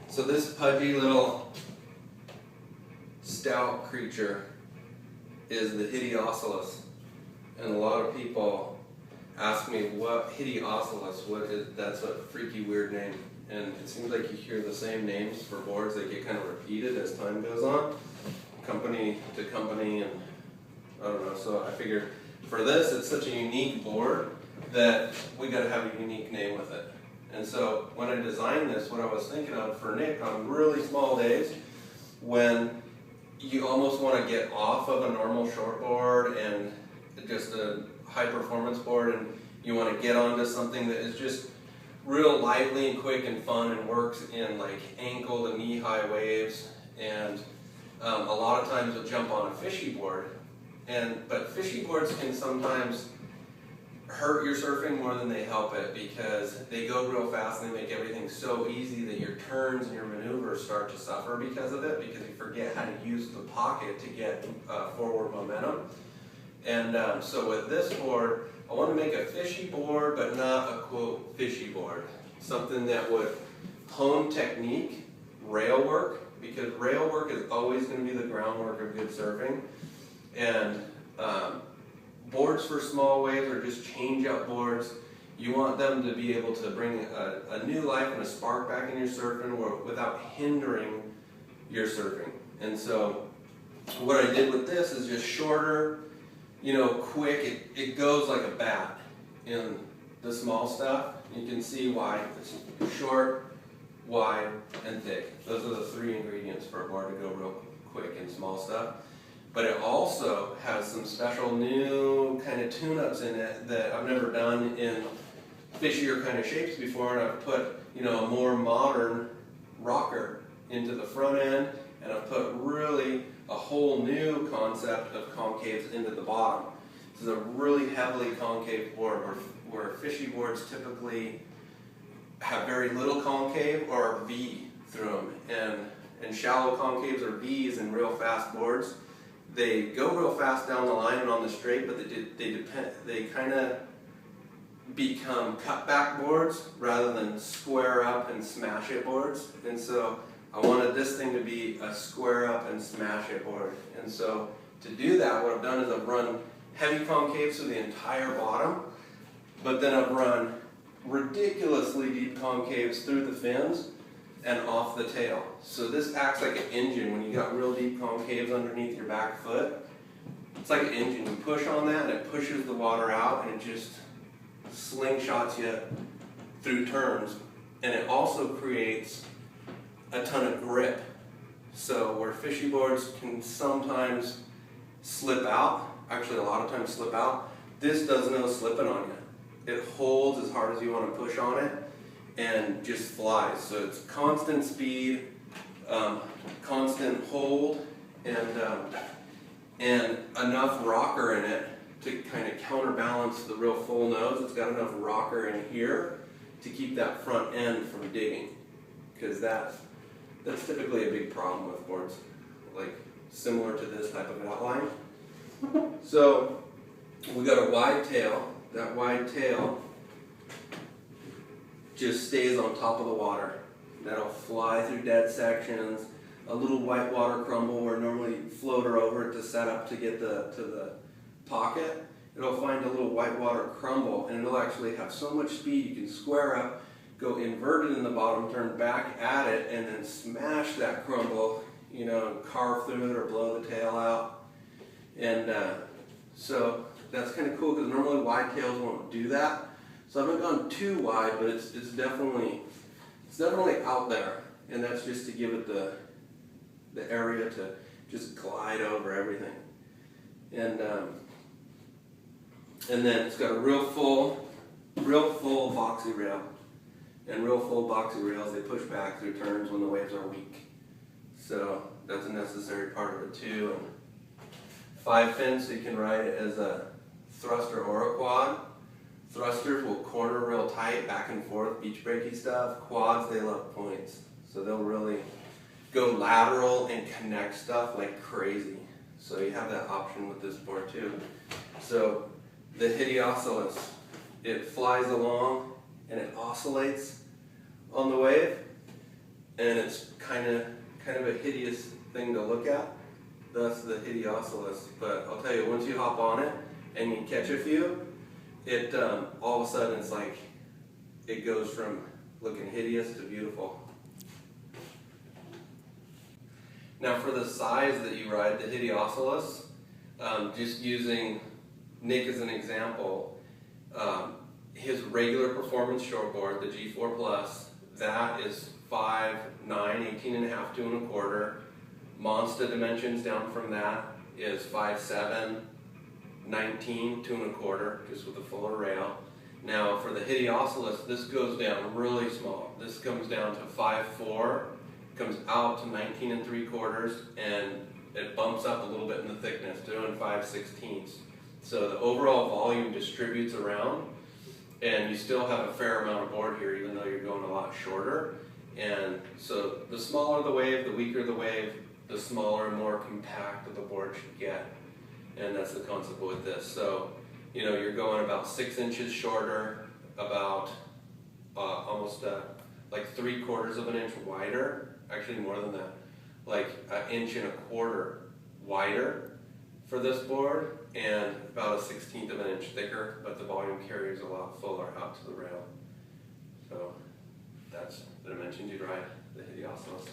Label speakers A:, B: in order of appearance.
A: So this pudgy little stout creature is the Hideoscillous, and a lot of people ask me what Hideoscillous, what is, that's a freaky weird name, and it seems like you hear the same names for boards, they get kind of repeated as time goes on, company to company, and I don't know, so I figured for this it's such a unique board that we got to have a unique name with it. And so when I designed this, what I was thinking of for Nick on really small days, when you almost want to get off of a normal shortboard and just a high performance board, and you want to get onto something that is just real lively and quick and fun and works in like ankle to knee high waves, and a lot of times you'll jump on a fishy board, but fishy boards can sometimes hurt your surfing more than they help it, because they go real fast and they make everything so easy that your turns and your maneuvers start to suffer because of it, because you forget how to use the pocket to get forward momentum. And so with this board, I want to make a fishy board, but not a quote fishy board. Something that would hone technique, rail work, because rail work is always going to be the groundwork of good surfing. And boards for small waves are just change-up boards. You want them to be able to bring a new life and a spark back in your surfing without hindering your surfing. And so what I did with this is just shorter, you know, quick. It goes like a bat in the small stuff. You can see why. It's short, wide, and thick. Those are the three ingredients for a board to go real quick in small stuff. But it also has some special new kind of tune-ups in it that I've never done in fishier kind of shapes before, and I've put, you know, a more modern rocker into the front end, and I've put really a whole new concept of concaves into the bottom. This is a really heavily concave board where fishy boards typically have very little concave or a V through them, and shallow concaves or V's in real fast boards. They go real fast down the line and on the straight, but they kind of become cutback boards rather than square up and smash it boards. And so I wanted this thing to be a square up and smash it board. And so to do that, what I've done is I've run heavy concaves through the entire bottom, but then I've run ridiculously deep concaves through the fins and off the tail. So this acts like an engine. When you got real deep concaves underneath your back foot, it's like an engine. You push on that and it pushes the water out, and it just slingshots you through turns. And it also creates a ton of grip. So where fishy boards can sometimes slip out, actually a lot of times slip out, this does no slipping on you. It holds as hard as you want to push on it and just flies. So it's constant speed, constant hold, and enough rocker in it to kind of counterbalance the real full nose. It's got enough rocker in here to keep that front end from digging, because that's typically a big problem with boards, like similar to this type of outline. So we got a wide tail. That wide tail just stays on top of the water. That'll fly through dead sections, a little white water crumble where normally you float her over to set up to get to the pocket. It'll find a little white water crumble, and it'll actually have so much speed you can square up, go inverted in the bottom, turn back at it, and then smash that crumble, you know, carve through it or blow the tail out. And so that's kind of cool, because normally wide tails won't do that. So I haven't gone too wide, but it's definitely out there, and that's just to give it the area to just glide over everything. And then it's got a real full boxy rail, and real full boxy rails, they push back through turns when the waves are weak. So that's a necessary part of it too. And 5 fins, so you can ride it as a thruster or a quad. Thrusters will corner real tight, back and forth, beach breaky stuff. Quads, they love points. So they'll really go lateral and connect stuff like crazy. So you have that option with this board too. So the Hideoscillous, it flies along and it oscillates on the wave. and it's kind of a hideous thing to look at. That's the Hideoscillous. But I'll tell you, once you hop on it and you catch a few, it all of a sudden it's like it goes from looking hideous to beautiful. Now for the size that you ride the Hideoscillous, just using Nick as an example, his regular performance shortboard, the G4 Plus, that is 5'9", 18.5 to 1/4. Monster dimensions down from that is 5'7", 19 to 1/4, just with a fuller rail. Now for the Hideoscillous, this goes down really small. This comes down to 5'4", comes out to 19 3/4, and it bumps up a little bit in the thickness, doing 5/16. So the overall volume distributes around, and you still have a fair amount of board here, even though you're going a lot shorter. And so the smaller the wave, the weaker the wave, the smaller and more compact the board should get. And that's the concept with this. So, you know, you're going about 6 inches shorter, about almost like 3/4 of an inch wider, actually more than that, like 1.25 inches wider for this board, and about 1/16 of an inch thicker, but the volume carrier is a lot fuller out to the rail. So that's the dimensions you'd ride the Hideoscillous.